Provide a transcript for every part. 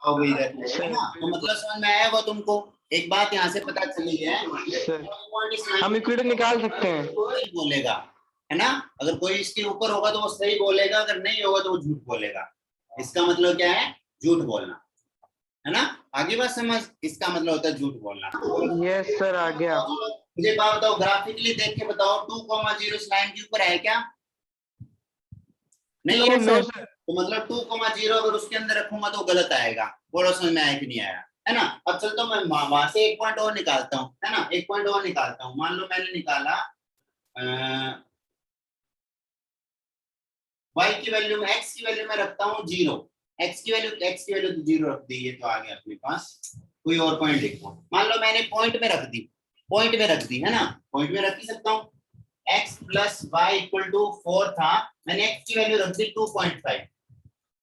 आओ भी इधर, है ना। तो मतलब समझ में आया होगा तुमको। एक बात यहाँ से पता चली है, हम इक्विटी निकाल सकते हैं। बोलेगा, है ना। अगर कोई इसके ऊपर होगा तो वो सही बोलेगा, अगर नहीं होगा तो वो झूठ बोलेगा। इसका मतलब क्या है? झूठ बोलना, है ना। आगे बात समझ, इसका मतलब होता है झूठ बोलना। यस सर, आ गया। मुझे बात बताओ, ग्राफिकली देख के बताओ, 2,0 इस लाइन के ऊपर है क्या? नहीं है सर। तो मतलब 2,0 अगर उसके अंदर रखूंगा तो गलत आएगा। बोलो समझ में आया कि नहीं आया, है ना। अब चलता हूं मैं वहां से एक पॉइंट और निकालता हूँ, है ना। एक पॉइंट और निकालता हूँ। मान लो मैंने निकाला y की वैल्यू में, x की वैल्यू में रखता हूँ 0। x की वैल्यू तो 0 रख दी, ये तो आ गया अपने पास। कोई और पॉइंट लिखो। मान लो मैंने पॉइंट में रख दी, है ना। पॉइंट में रख ही सकता हूँ। x plus y equal to 4 था, मैंने x की वैल्यू रख दी 2.5।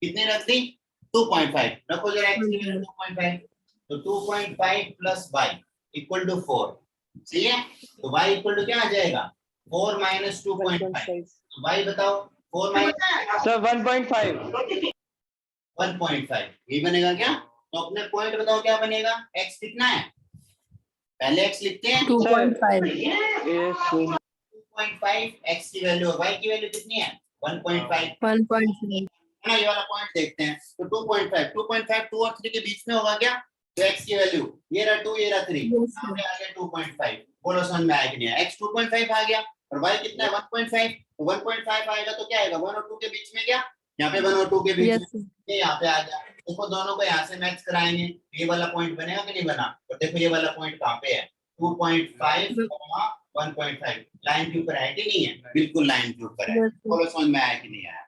कितने रख दी? 2.5। रखो जरा x की वैल्यू 2.5। तो 2.5 प्लस वाई इक्वल टू 4। सही है। तो y इक्वल टू क्या आ जाएगा? 4 माइनस 2.5। तो y बताओ, 4 माइनस सर 1.5। 1.5 ये बनेगा क्या? तो अपने पॉइंट बताओ क्या बनेगा? x कितना है? पहले x लिखते हैं। 2.5। 2.5 x की वैल्यू, y की वैल्यू कितनी है? 1.5। 1.5। ना ये वाला पॉइंट देखते हैं। तो 2.5 2 और 3 के बीच में होगा क्या? तो x की वैल्यू ये रहा 2, ये रहा 3, यहाँ पे आ गया 2.5। बोलो समझ में आया कि नहीं आया? x 2.5 आ गया और y कितना है? 1.5। तो 1.5 आएगा तो क्या आएगा? 1 और 2 के बीच में, क्या यहाँ पे 1 और 2 के बीच में, ये यहाँ पे आ गया। देखो दोनों को यहाँ से मैच कराएंगे, ये वाला पॉइंट बनेगा कि नहीं बना? तो देखो ये वाला पॉइंट कहाँ पे है? 2.5 1.5 लाइन के ऊपर है कि नहीं है? बिल्कुल लाइन के ऊपर है। बोलो समझ में आया कि नहीं आया?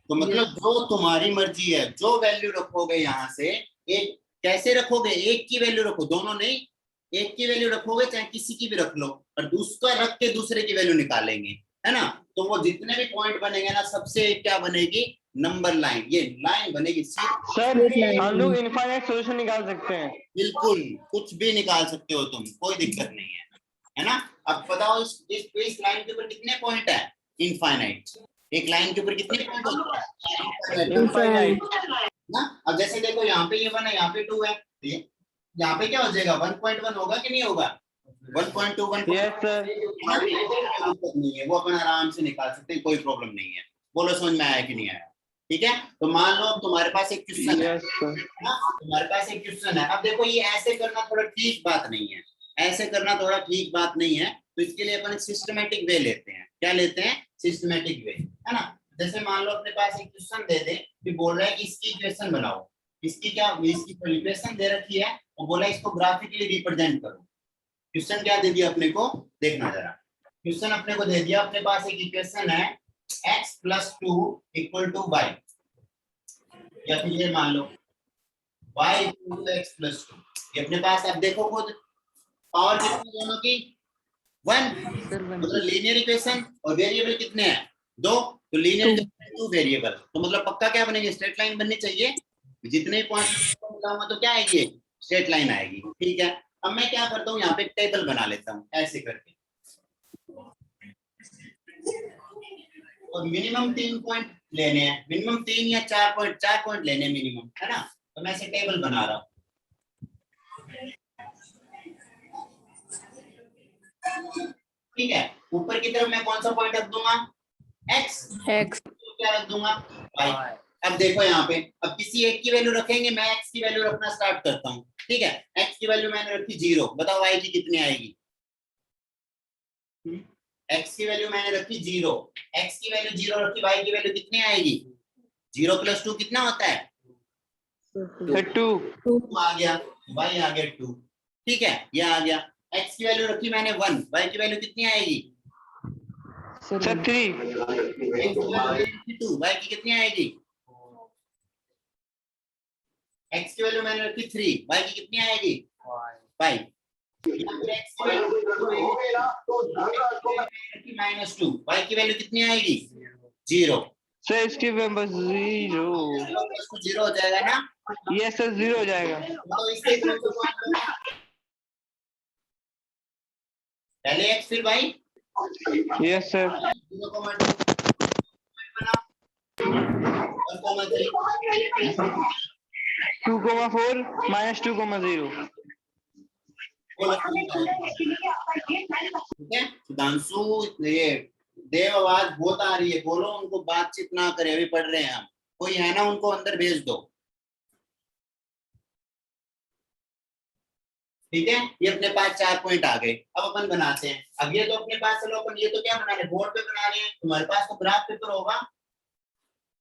तो मतलब जो तुम्हारी मर्जी है, जो वैल्यू रखोगे यहाँ से, एक कैसे रखोगे? एक की वैल्यू रखो, दोनों नहीं, एक की वैल्यू रखोगे, चाहे किसी की भी रख लो, और दूसरा रख के दूसरे की वैल्यू निकालेंगे, है ना। तो वो जितने भी पॉइंट बनेंगे ना, सबसे क्या बनेगी? Number line. ये लाइन बनेगी सर, हम लोग इनफाइनाइट सॉल्यूशन निकाल सकते हैं। बिल्कुल, कुछ भी निकाल सकते हो तुम, कोई दिक्कत नहीं है ना। अब बताओ इस लाइन के ऊपर कितने पॉइंट है? इनफाइनाइट। एक लाइन के ऊपर कितने पॉइंट होते हैं? इनफाइनाइट ना। अब जैसे देखो यहाँ पे ये 1 है, यहाँ पे 2 है, तो यहाँ पे क्या हो जाएगा? 1.1 होगा कि नहीं होगा? 1.2 यस सर। नहीं है, वो अपन आराम से निकाल सकते हैं, कोई प्रॉब्लम नहीं है। बोलो समझ में आया कि नहीं आया? ठीक है। तो मान लो तुम्हारे पास एक क्वेश्चन है ना, तुम्हारे पास एक क्वेश्चन है। अब देखो ये ऐसे करना थोड़ा ठीक बात नहीं है, ऐसे करना थोड़ा ठीक बात नहीं है। तो इसके लिए अपन सिस्टमेटिक वे लेते हैं। क्या लेते हैं? सिस्टमेटिक वे, है ना। जैसे मान लो अपने पास एक क्वेश्चन दे दे कि बोल रहा है कि इसकी इक्वेशन बनाओ। इसकी क्या, इसकी इक्वेशन दे रखी है और बोला इसको ग्राफिकली रिप्रेजेंट करो। क्वेश्चन क्या दे दिया अपने को? देखना जरा। क्वेश्चन अपने को दे दिया, अपने पास एक इक्वेशन है x plus 2 equal to y, या फिर ये मान लो y equal to x plus 2। ये अपने पास, अब देखो खुद पावर कितनी दोनों की? 1। मतलब लीनियर इक्वेशन, और वेरिएबल कितने हैं? 2। तो लीनियर 2 वेरिएबल, तो मतलब पक्का क्या बनेगी? स्ट्रेट लाइन बननी चाहिए। जितने पॉइंट मिलाऊंगा तो क्या आएगी? स्ट्रेट लाइन आएगी। ठीक है। अब मैं क्या करता हूँ, यहाँ पे टेबल बना लेता हूँ ऐसे करके, और मिनिमम 3 पॉइंट लेने हैं, मिनिमम 3 या 4 पॉइंट लेने मिनिमम, है ना। तो मैं ऐसे टेबल बना रहा हूँ। ठीक है। ऊपर की तरफ मैं कौन सा पॉइंट रख दूंगा? x। क्या रख दूंगा? y। अब देखो यहाँ पे, अब किसी एक की वैल्यू रखेंगे, मैं x की वैल्यू रखना स्टार्ट करता हूँ। ठीक है। x की वैल्यू मैंने रखी 0, बताओ y की कितनी आएगी? x की वैल्यू मैंने रखी 0, x की वैल्यू 0 रखी, y की वैल्यू कितनी आएगी? 0 प्लस 2 कितना होता है? 2 आ गया, y आ गया 2। ठीक है, ये आ गया। x की वैल्यू रखी मैंने 1, y की वैल्यू कितनी आएगी? सर 3। x की वैल्यू 2, y की कितनी आएगी? x की वैल्यू मैंने रखी 3, y की कितनी आएगी? 5। -2, y की वैल्यू कितनी आएगी? 0। सर इसकी बस 0। 0 हो जाएगा ना? यस सर, 0 हो जाएगा। तो इसके पहले x फिर y। Yes sir. 0,2 1,3। 2,4 माइनस 2,0। बोलो ठीक है। सुधांशु, ये देव आवाज बहुत आ रही है, बोलो उनको बातचीत ना करे, अभी पढ़ रहे हैं हम। कोई है ना, उनको अंदर भेज दो। ठीक है, ये अपने पास 4 पॉइंट आ गए। अब अपन बनाते हैं। अब ये तो अपने पास, चलो अपन ये तो क्या बना रहे, बोर्ड पे बना रहे हैं। तुम्हारे पास तो ग्राफ पेपर होगा,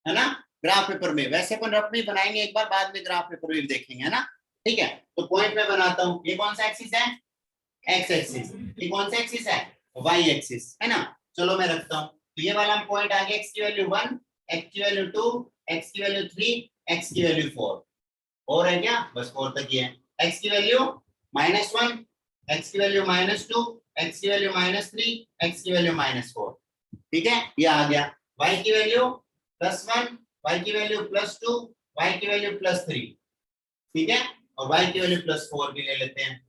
है ना। ग्राफ पेपर में वैसे अपन रफ में बनाएंगे एक बार, बाद में ग्राफ पेपर भी देखेंगे, है ना। ठीक है, तो पॉइंट में बनाता हूँ। ये कौन सा एक्सिस है, एक्स एक्सिस। ये कौन सा एक्सिस है, वाई एक्सिस, है ना। चलो मैं रखता हूँ। तो ये वाला पॉइंट आ गया, एक्स की वैल्यू 1, एक्स की वैल्यू 2, एक्स की वैल्यू 3, एक्स की वैल्यू 4। और है क्या, बस 4 तक ही है। एक्स की वैल्यू -1, एक्स की वैल्यू -2, एक्स की वैल्यू -3, एक्स की वैल्यू -4। ठीक है, ये आ गया। वाई की वैल्यू +1, वाई की वैल्यू +2, वाई की वैल्यू +3। ठीक है, और वाई की वैल्यू +4 भी ले लेते हैं।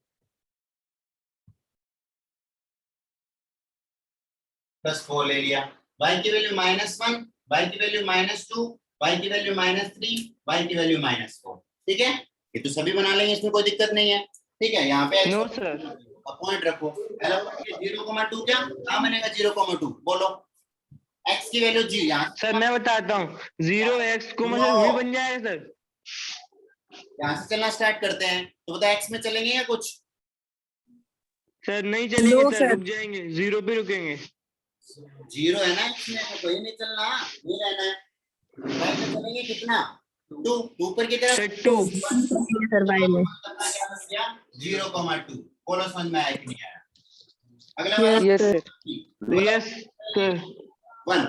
+4 ले लिया। वाई की वैल्यू -1, वाई की वैल्यू -2, वाई की वैल्यू -3, वाई की वैल्यू -4। ठीक है, ये तो सभी बना लेंगे, इसमें कोई दिक्कत नहीं है। ठीक है, यहाँ पे नो सर। पॉइंट रखो। पहला पॉइंट 0,2 क्या बनेगा, 0,2 बोलो। एक्स की वैल्यू जी, यहाँ सर मैं बताता हूँ, 0x को मतलब भी बन जाएगा सर। यहाँ से चलना स्टार्ट करते हैं, तो बता एक्स में चलेंगे या कुछ। सर नहीं चलेंगे सर, रुक जाएंगे, 0 पे रुकेंगे। 0 है ना इसमें, तो कोई नहीं चलना, ये रहना है। वाई में चलेंगे कितना, 2, ऊपर की तरफ 2 सर वाई में 0,2। बोलो समझ में आया कि नहीं आया। अगला वाला यस सर यस सर 1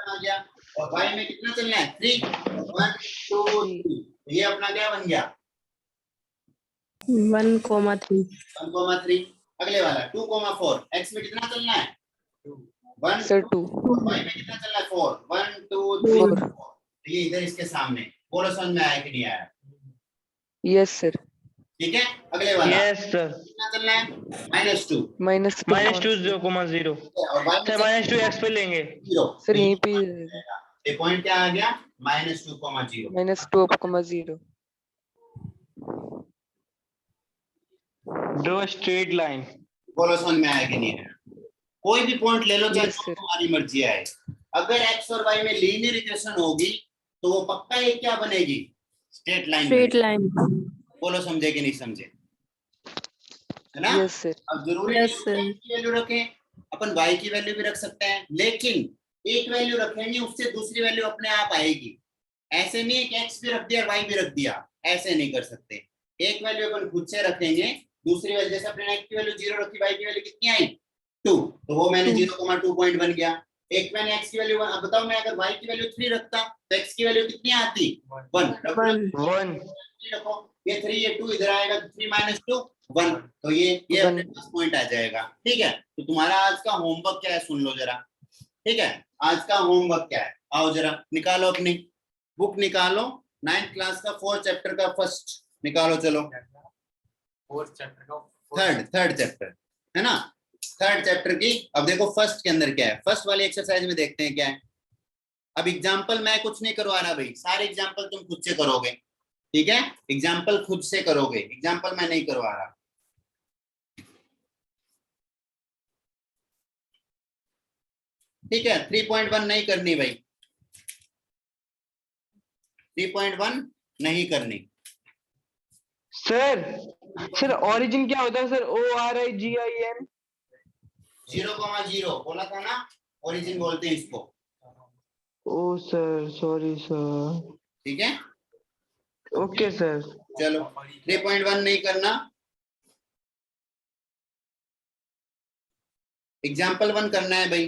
आ गया। और वाई में कितना चलना है, 3, 1 2 3। ये अपना क्या बन गया, 1,3 1,3। अगले वाला 2,4। एक्स में कितना चलना है, 1 सर 2 वाई में कितना चलना है, 4, 1 2 3 4। ये इधर इसके सामने। बोलो समझ में आया कि नहीं आया। यस सर ठीक है, अगले वाला यस सर कितना चलना है, -2। -2 0,0 और वाई में सर -2 एक्स पे लेंगे 0। सर यहीं पे ये पॉइंट क्या आ गया, -2,0। -2,0 ड्रॉ स्ट्रेट लाइन। बोलो समझ में आया कि नहीं आया। कोई भी पॉइंट ले लो, चाहे Yes, sir. तुम्हारी मर्जी आए। अगर एक्स और वाई में लीनियर इक्वेशन होगी तो वो पक्का एक क्या बनेगी, स्ट्रेट लाइन। बोलो समझे कि नहीं समझे, है ना। यस सर अब जरूरी Yes, sir. नहीं की वैल्यू रखें, अपन वाई की वैल्यू भी रख सकते हैं, लेकिन एक वैल्यू रखेंगे उससे दूसरी वैल्यू अपने आप आएगी। ऐसे नहीं कि एक्स भी रख दिया वाई भी रख दिया, ऐसे नहीं कर सकते। एक वैल्यू अपन खुद से रखेंगे, दूसरी वैल्यू, जैसे अपने एक्स की वैल्यू 0 रखी, वाई की वैल्यू कितनी आई 2, तो वो मैंने 0,2 पॉइंट बन गया। एक मैंने एक्स की वैल्यू 1, अब बताओ मैं अगर वाई की वैल्यू 3 रखता तो एक्स की वैल्यू कितनी आती, 1 रखो। ये 3 ये 2 इधर आएगा, 3 - 2 1। तो ये अपने पास पॉइंट आ जाएगा। ठीक है, तो तुम्हारा आज का होमवर्क क्या है सुन लो जरा। ठीक है, आज का होमवर्क क्या है, आओ जरा निकालो, अपनी बुक निकालो, 9th क्लास का 4th चैप्टर का फर्स्ट निकालो। चलो 4th चैप्टर का थर्ड चैप्टर है ना, 3rd चैप्टर की। अब देखो फर्स्ट के अंदर क्या है, फर्स्ट वाली एक्सरसाइज में देखते हैं क्या है। अब एग्जाम्पल मैं कुछ नहीं करवा रहा भाई, सारे एग्जाम्पल तुम खुद से करोगे। ठीक है, एग्जाम्पल खुद से करोगे, एग्जाम्पल मैं नहीं करवा रहा। ठीक है, 3.1 नहीं करनी भाई, 3.1 नहीं करनी। सर ओरिजिन क्या होता है सर, ORIGIN 0,0 बोला था ना, ओरिजिन बोलते हैं इसको। ओ सर सॉरी सर। ठीक है, ओके सर। चलो 3.1 नहीं करना, एग्जाम्पल 1 करना है भाई।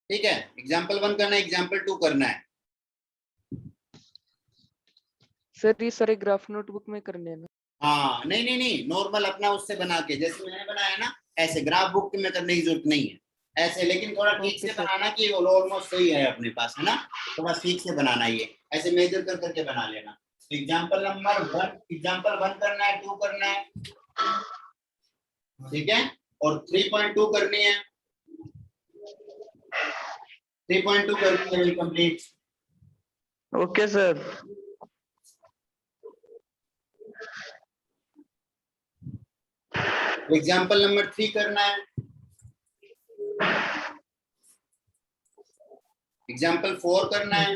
ठीक है, एग्जाम्पल 1 करना है, एग्जाम्पल 2 करना है। सर ये सारे ग्राफ नोटबुक में करने हैं ना। हाँ नहीं नहीं नहीं, नॉर्मल अपना उससे बना के, जैसे मैंने बनाया ना ऐसे, ग्राफ बुक में करने की जरूरत नहीं है ऐसे, लेकिन थोड़ा ठीक से बनाना कि वो ऑलमोस्ट सही है अपने पास, है ना। तो बस ठीक से बनाना, ये ऐसे मेजर कर करके बना लेना। एग्जाम्पल नंबर 1, एग्जाम्पल 1 करना है, 2 करना है। ठीक है, और 3.2 करनी है, 3.2 करनी है complete. Okay sir. Example number 3 करना है, एग्जाम्पल 4 करना है,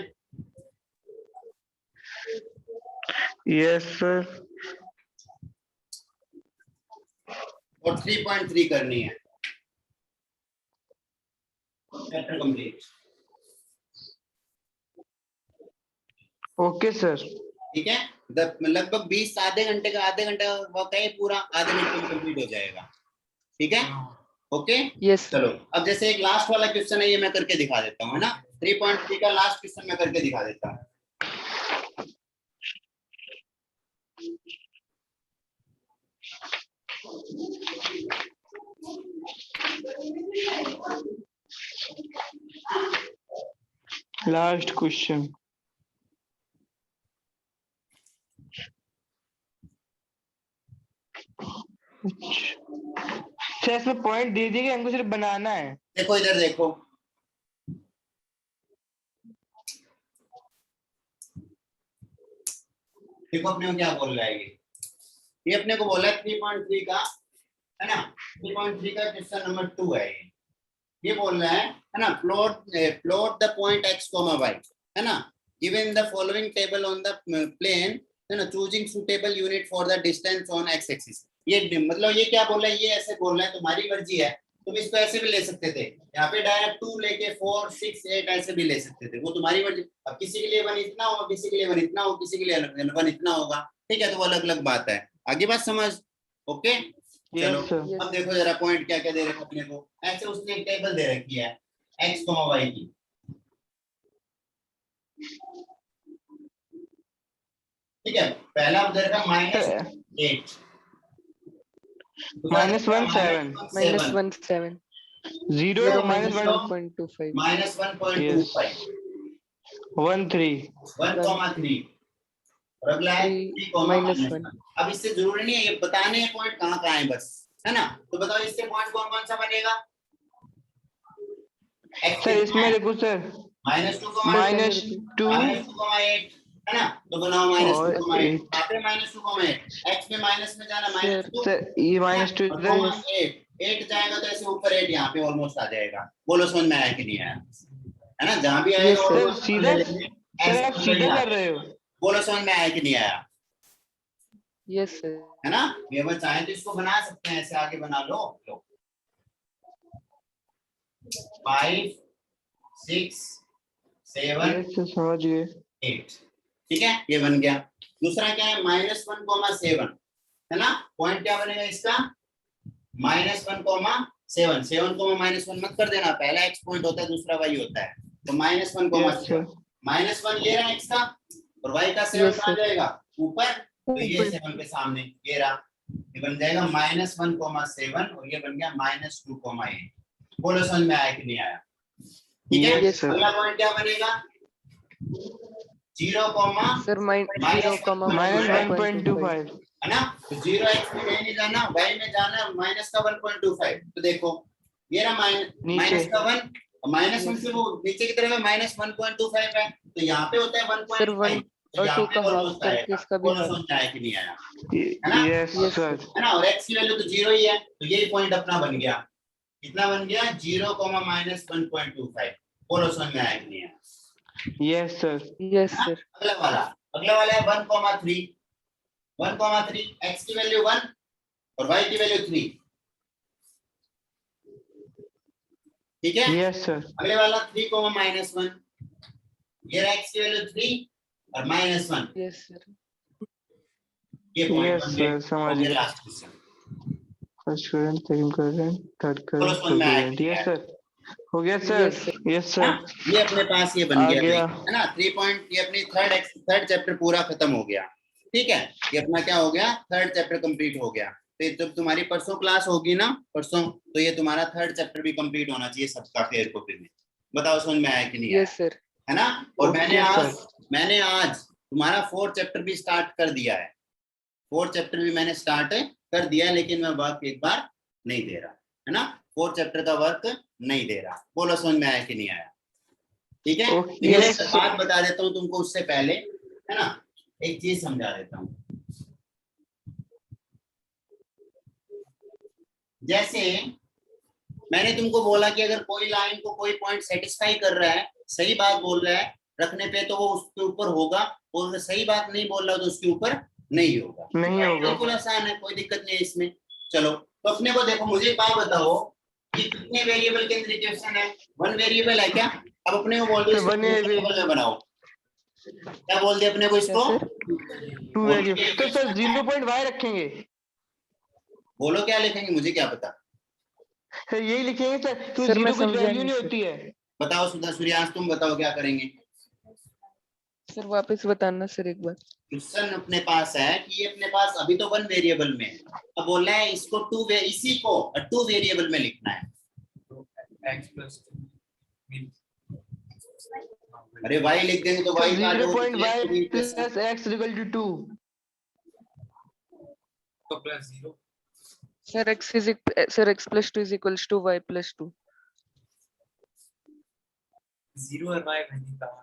यस सर। और 3.3 करनी है। Chapter complete. Okay sir. ठीक है, लगभग 20 आधे घंटे का वर्क है पूरा, आधे घंटे में कंप्लीट हो जाएगा। ठीक है, ओके। यस चलो अब जैसे एक लास्ट वाला क्वेश्चन है, ये मैं करके दिखा देता हूँ, है ना। 3.3 का लास्ट क्वेश्चन मैं करके दिखा देता हूँ। Last question. अच्छा, इसमें पॉइंट दे दिए, हमको सिर्फ बनाना है। देखो इधर देखो, देखो अपने को क्या बोल रहा है ये अपने को बोला है 3.3 का, है ना। 3.3 का क्वेश्चन नंबर 2 है ये बोल रहा है ना। Plot the point x, y, है ना, given the following table on the plane, है ना, choosing suitable unit for the distance on x axis. ये मतलब ये क्या बोल रहा है, ये ऐसे बोल रहा है, तुम्हारी मर्जी है, तुम इसको ऐसे भी ले सकते थे, यहाँ पे डायरेक्ट 2 लेके 4, 6, 8 ऐसे भी ले सकते थे, वो तुम्हारी मर्जी। अब किसी के लिए 1 इतना होगा, किसी के लिए 1 इतना होगा, किसी के लिए 1 इतना होगा, ठीक है, तो वो अलग अलग बात है। आगे बात समझ, ओके। चलो यस सर। अब देखो जरा पॉइंट क्या क्या दे रखे अपने को। ऐसे उसने एक टेबल दे रखी है x, y की, ठीक है। पहला उधर का -8, -1.7, -1.7 0 0 -1.25, -1.25 1.3, 1,3 और अगला है 3, -1 अब इससे जरूरी नहीं है ये बताने हैं पॉइंट कहाँ कहाँ है बस, है ना। तो बताओ इससे पॉइंट कौन कौन सा बनेगा। सर इसमें देखो सर, -2, -2 -2,8, है ना, तो बनाओ और -2,8, 8 यहाँ पे -2,8, x में माइनस में जाना -2, सर, ये -2 इधर। 8 जाएगा तो ऐसे ऊपर 8 यहाँ पे ऑलमोस्ट आ जाएगा। बोलो समझ में आया कि नहीं आया, है ना, जहाँ भी आएगा Yes, sir. सर almost सीधा, सर ऐसे आप ऊपर सीधा ही आ कर रहे हो। जाएगा। बोलो समझ में आया कि नहीं आया, Yes, sir. है ना। ये अगर चाहे तो इसको बना सकते हैं, ऐसे आगे बना लो, 5, 6, 7, यस सर, समझ गए। 8, ठीक है, ये बन गया। दूसरा क्या है, -1,7, है ना। पॉइंट क्या बनेगा इसका, -1,7, 7 को -1 मत कर देना, पहला x पॉइंट होता है, दूसरा y होता है, तो यस सर। -1,7, -1 ये रहा x का, और y का 7 Yes, कहाँ sir. जाएगा ऊपर, तो ये ऊपर। 7 के सामने ये रहा, ये बन जाएगा -1,7 और ये बन गया -2,8। बोलो समझ में आया कि नहीं आया, ठीक है। Yes, sir. अगला पॉइंट क्या बनेगा, 0, Sir, -0, -1.25, है ना, तो 0x में कहीं नहीं जाना, y में जाना माइनस का 1.25, तो देखो ये रहा नीचे। माइनस का 1, और -1 से वो नीचे की तरफ -1.25 है, तो यहाँ पे होता है Sir, 1.5, 1 तो और यहाँ 2 पे का हाफ ऑलमोस्ट करके आएगा। इसका भी बोलो हाफ। समझ में आया कि नहीं आया, है ना। Yes Yes, sir. है ना, और x की वैल्यू तो 0 ही है, तो यही पॉइंट अपना बन गया, कितना बन गया 0, -1.25। बोलो समझ में आया कि नहीं आया, यस सर। Yes, है ना? sir. अगला वाला है 1,3, 1,3, x की वैल्यू 1 और y की वैल्यू 3, ठीक है। Yes sir. अगले वाला 3, -1, ये रहा x की वैल्यू 3 और -1, Yes, sir. ये पॉइंट यस बन गए। सर, समझ ओके, गए। Last question, first question, second question, third बोलो क्वेश्चन, समझ में आया फोर्थ कि नहीं क्वेश्चन। यस आया? सर, हो गया सर। Yes, sir. यस हाँ, सर, ये अपने पास ये बन आ गया, गया। है ना। 3 पॉइंट, ये अपनी थर्ड चैप्टर पूरा खत्म हो गया, ठीक है। ये अपना क्या हो गया, थर्ड चैप्टर कंप्लीट हो गया। तो जब तुम्हारी परसों क्लास होगी ना, परसों, तो ये तुम्हारा थर्ड चैप्टर भी कंप्लीट होना चाहिए सबका फेयर कॉपी में। बताओ समझ में आया कि नहीं आया, Yes, sir. है ना। और ओके सर। मैंने आज तुम्हारा 4th चैप्टर भी स्टार्ट कर दिया है, 4th चैप्टर भी मैंने स्टार्ट कर दिया है, लेकिन मैं वर्क एक बार नहीं दे रहा, है ना। 4th चैप्टर का वर्क नहीं दे रहा। बोलो समझ में आया कि नहीं आया, ठीक है। ओके, लेकिन यस एक बात बता देता हूँ तुमको उससे पहले, है ना, एक चीज समझा देता हूँ। जैसे मैंने तुमको बोला कि अगर कोई लाइन को कोई पॉइंट सेटिस्फाई कर रहा है, सही बात बोल रहा है रखने पे, तो वो उसके ऊपर होगा, और अगर सही बात नहीं बोल रहा तो उसके ऊपर नहीं होगा। नहीं होगा। बिल्कुल आसान है, कोई दिक्कत नहीं है इसमें। चलो तो अपने को देखो, मुझे एक बात बताओ कि कितने वेरिएबल के अंदर इक्वेशन है? वन वेरिएबल है क्या? अब अपने को बोल दो इसको वन टू वेरिएबल में बनाओ। क्या बोल दिया अपने को इसको? क्या सर? टू वेरिएबल तो सर 0.y रखेंगे। बोलो क्या लिखेंगे, मुझे क्या पता। सर यही लिखेंगे सर, तो सर, मैं जीरो कुछ समझा वैल्यू नहीं, नहीं सर। होती है। बताओ सुधा सूर्यांश, तुम बताओ क्या करेंगे। सर वापस बताना सर एक बार। क्वेश्चन अपने पास है कि ये अपने पास अभी तो वन वेरिएबल में है, अब बोल रहा है इसको इसी को टू वेरिएबल में लिखना है। x plus 2 अरे y लिख देंगे तो y का जो 0.y plus x equal to 2। तो plus 0 sir x plus 2 is equals to y plus 2। 0 और y नहीं था।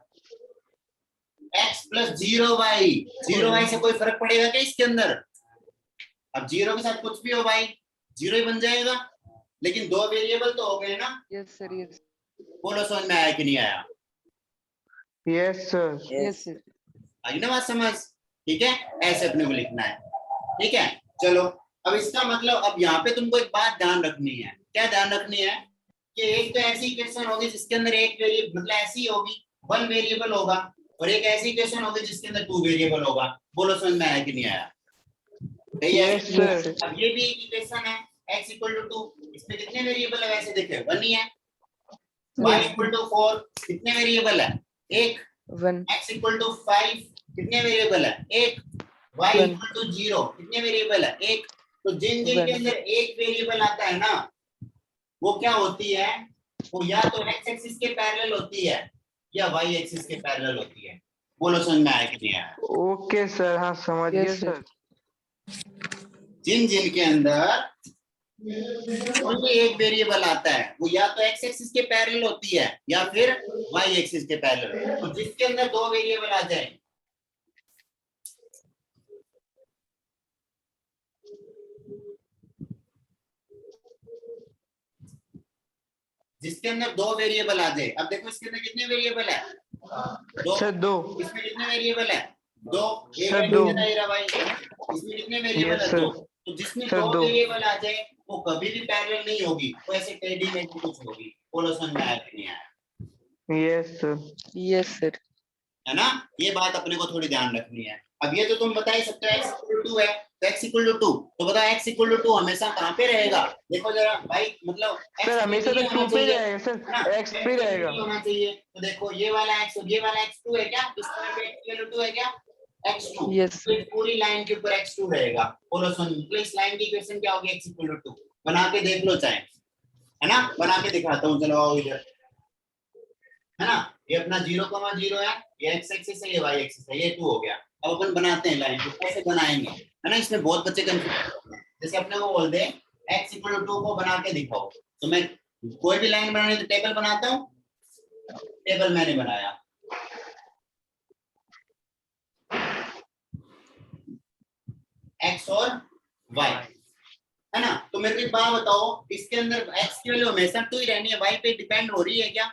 x प्लस 0y से कोई फर्क पड़ेगा क्या इसके अंदर? अब जीरो के साथ कुछ भी हो भाई, जीरो ही बन जाएगा, लेकिन दो वेरिएबल तो हो गए ना। Yes sir, yes. बोलो समझ में आया कि नहीं आया? Yes sir. Yes sir. आई ना बात समझ? ठीक है, ऐसे अपने को लिखना है। ठीक है, चलो अब इसका मतलब, अब यहाँ पे तुमको एक बात ध्यान रखनी है। क्या ध्यान रखनी है? कि एक तो ऐसी इक्वेशन होगी जिसके अंदर एक वेरिएबल, मतलब ऐसी होगी वन वेरिएबल होगा, और एक ऐसी इक्वेशन होगी जिसके अंदर टू वेरिएबल होगा। बोलो समझ में आया कि नहीं आया? Yes sir. अब ये भी एक इक्वेशन है x इक्वल टू 2, इसमें कितने वेरिएबल है? वैसे देखे वन ही है। y इक्वल टू 4, कितने वेरिएबल है? एक। 1। x इक्वल टू 5, कितने वेरिएबल है? एक। y One. इक्वल टू 0, कितने वेरिएबल है? एक। तो जिन जिन के One. अंदर एक वेरिएबल आता है ना, वो क्या होती है? वो या तो x एक्सिस के पैरेलल होती है या y एक्सिस के पैरेलल होती है। बोलो समझ में आया कि नहीं आया? ओके सर, हाँ समझ गए Yes, sir. सर। जिन जिन के अंदर ओनली एक वेरिएबल आता है, वो या तो x एक्सिस के पैरेलल होती है या फिर y एक्सिस के पैरेलल। तो जिसके अंदर दो वेरिएबल आ जाए, जिसके अंदर दो वेरिएबल आ जाए। अब देखो इसके अंदर कितने वेरिएबल है? दो। सर 2। इसमें कितने वेरिएबल है? दो। एक सर, है दो। भाई, इसमें कितने वेरिएबल Yes, है? sir. दो। तो जिसमें सर, दो दो। वेरिएबल आ जाए वो कभी भी पैरेलल नहीं होगी, वो ऐसे टेढ़ी मेढ़ी कुछ होगी। बोलो समझ में आया कि नहीं आया? Yes sir. Yes, sir. है ना? ये बात अपने को थोड़ी ध्यान रखनी है। अब ये तो तुम बता ही सकते हो x इक्वल टू 2 है, तो x इक्वल टू 2, तो बताओ x इक्वल टू 2 हमेशा कहाँ पे रहेगा? देखो जरा भाई, मतलब सर हमेशा तो 2 पे रहेगा सर, x पे रहेगा। होना चाहिए। तो देखो ये वाला x और ये वाला x2 है क्या? इस पॉइंट पे x इक्वल टू 2 है क्या? x2। Yes, तो sir. इस पूरी लाइन के ऊपर x2 रहेगा। बोलो सुन, तो इस लाइन की इक्वेशन क्या होगी? x equal to 2। बना के देख लो चाहे, है ना? बना के दिखाता हूँ, चलो आओ इधर, है ना? ये अपना 0,0 है, ये x एक्सिस है, ये y एक्सिस है, ये 2 हो गया। अब अपन बनाते हैं लाइन, तो कैसे बनाएंगे, है ना? इसमें बहुत बच्चे कंफ्यूज। जैसे अपने को बोल दे x इक्वल टू 2 को बना के दिखाओ, तो मैं कोई भी लाइन बनानी तो टेबल बनाता हूँ। टेबल मैंने बनाया, x और y, है ना? तो मेरे को एक बात बताओ, इसके अंदर x की वैल्यू हमेशा 2 ही रहनी है, y पे डिपेंड हो रही है क्या?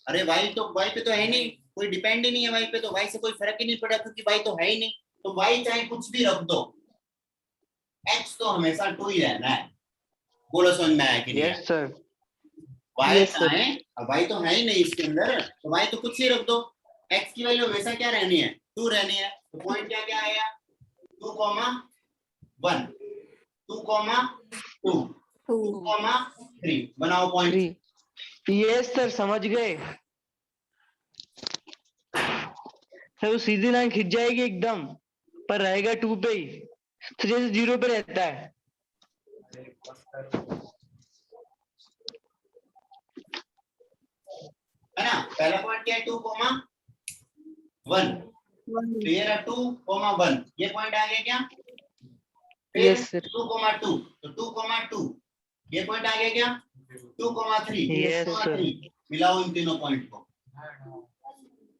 अरे y पे तो है नहीं, कोई डिपेंड ही नहीं है y पे, तो y से कोई फर्क ही नहीं पड़ा क्योंकि y तो है ही नहीं। तो y चाहे कुछ भी रख दो, x तो हमेशा 2 ही रहना है। बोलो समझ में आया कि नहीं? Yes sir. y Yes, sir. चाहे, अब y तो है ही नहीं इसके अंदर, तो y तो कुछ ही रख दो, x की वैल्यू हमेशा क्या रहनी है? 2 रहनी है। तो पॉइंट क्या क्या आया? 2,1, 2,2, 2,3। बनाओ पॉइंट। 3. यस सर, समझ गए सर। वो सीधी लाइन खिंच जाएगी एकदम, पर रहेगा 2 पे ही, तो जैसे 0 पे रहता है। है ना? पहला पॉइंट क्या है? 2,1, तो ये रहा 2,1, ये पॉइंट आ गया क्या? फिर Yes, sir. 2,2, तो 2,2, ये पॉइंट आ गया क्या? 2,3, Yes, sir. मिलाओ इन तीनों पॉइंट को।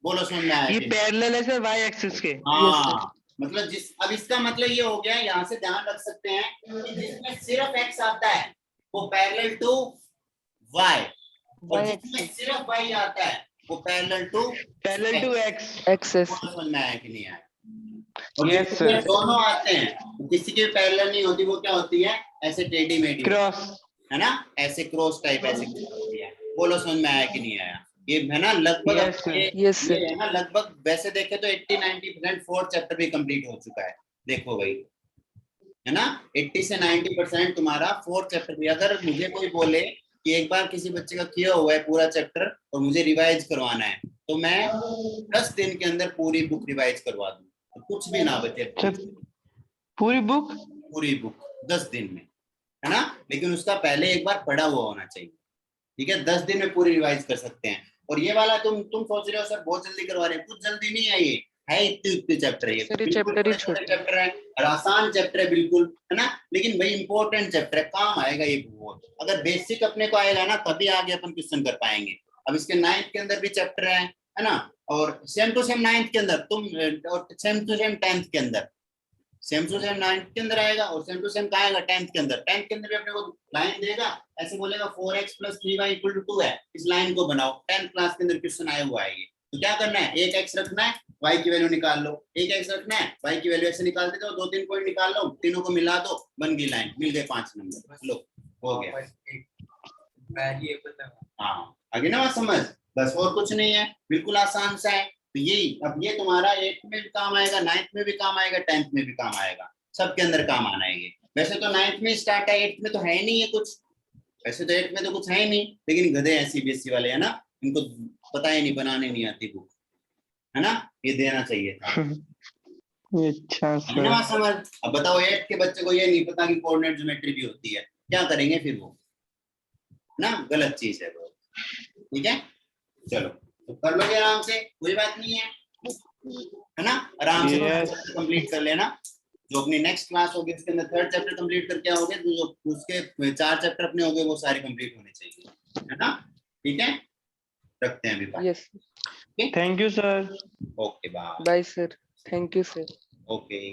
बोलो समझ में आया ये कि नहीं? पैरेलल है सर y एक्सिस के। हाँ, मतलब अब इसका मतलब ये हो गया, यहाँ से ध्यान रख सकते हैं कि जिसमें सिर्फ x आता है वो पैरेलल टू y, और जिसमें सिर्फ y आता है वो पैरेलल टू x। एक्सेस। समझ में आया कि नहीं आया? और Yes, जिसमें sir. दोनों आते हैं तो किसी के पैरेलल नहीं होती, वो क्या होती है? ऐसे टेढ़ी मेढ़ी, क्रॉस। है ना, ऐसे क्रॉस टाइप ऐसे होती है। बोलो समझ में आया कि नहीं आया? ये है ना लगभग Yes, sir. Yes, sir. ये है ना लगभग, वैसे देखे तो 80-90% फोर्थ चैप्टर भी कंप्लीट हो चुका है। देखो भाई, है ना, 80 से 90% तुम्हारा फोर्थ चैप्टर भी। अगर मुझे कोई बोले कि एक बार किसी बच्चे का किया हुआ है पूरा चैप्टर और मुझे रिवाइज करवाना है, तो मैं 10 दिन के अंदर पूरी बुक रिवाइज करवा दूं, तो कुछ भी ना बचे। पूरी बुक 10 दिन में, है ना, लेकिन उसका पहले एक बार पढ़ा हुआ होना चाहिए। ठीक है, 10 दिन में पूरी रिवाइज कर सकते हैं। और ये वाला तुम सोच रहे हो सर बहुत जल्दी करवा रहे हैं, कुछ जल्दी नहीं है, ये है इतने चैप्टर है, ये सर, ये बिल्कुल चैप्टर ही छोटे छोटा चैप्टर है और आसान चैप्टर है बिल्कुल, है ना, लेकिन भाई इंपॉर्टेंट चैप्टर है, काम आएगा ये बहुत। अगर बेसिक अपने को आएगा ना तभी आगे अपन क्वेश्चन कर पाएंगे। अब इसके 9th के अंदर भी चैप्टर है ना, और सेम टू सेम 9th के अंदर तुम, और सेम टू सेम 10th के अंदर, सेम टू सेम 9th के अंदर आएगा, और सेम टू सेम कहाँ आएगा? 10th के अंदर। 10th के अंदर भी अपने को लाइन देगा, ऐसे बोलेगा 4x + 3y = 2 है, इस लाइन को बनाओ। 10th क्लास के अंदर क्वेश्चन आया हुआ है ये। तो क्या करना है, एक x रखना है, y की वैल्यू निकाल लो, एक x रखना है, y की वैल्यू ऐसे निकाल देते हो, 2-3 पॉइंट निकाल लो, तीनों को मिला दो, बन गई लाइन, मिल गए 5 नंबर, लो हो गया। वेरिएबल है। हाँ, आगे ना बात समझ, बस और कुछ नहीं है, बिल्कुल आसान सा है। तो यही, अब ये तुम्हारा 8th में भी काम आएगा, 9th में भी काम आएगा, 10th में भी काम आएगा, सबके अंदर काम आना है ये। वैसे तो 9th में स्टार्ट है, 8th में तो है नहीं है कुछ, वैसे तो 8th में तो कुछ है ही नहीं, लेकिन गधे हैं सीबीएसई वाले, है ना, इनको पता ही नहीं, बनाने नहीं आती बुक, है ना, ये देना चाहिए था। अच्छा है ना बात समझ? अब बताओ 8th के बच्चे को ये नहीं पता कि कोऑर्डिनेट ज्योमेट्री भी होती है, क्या करेंगे फिर वो, ना, गलत चीज है वो। ठीक है, चलो तो कर लोगे आराम से, कोई बात नहीं है ना, आराम से कंप्लीट कर लेना। जो अपनी नेक्स्ट क्लास होगी उसके अंदर 3rd चैप्टर कंप्लीट करके आओगे, तो जो उसके 4 चैप्टर अपने होंगे वो सारे कंप्लीट होने चाहिए, है ना। ठीक है, रखते हैं अभी, bye. Yes. Thank you sir. Okay, bye. Bye sir, thank you sir. Okay.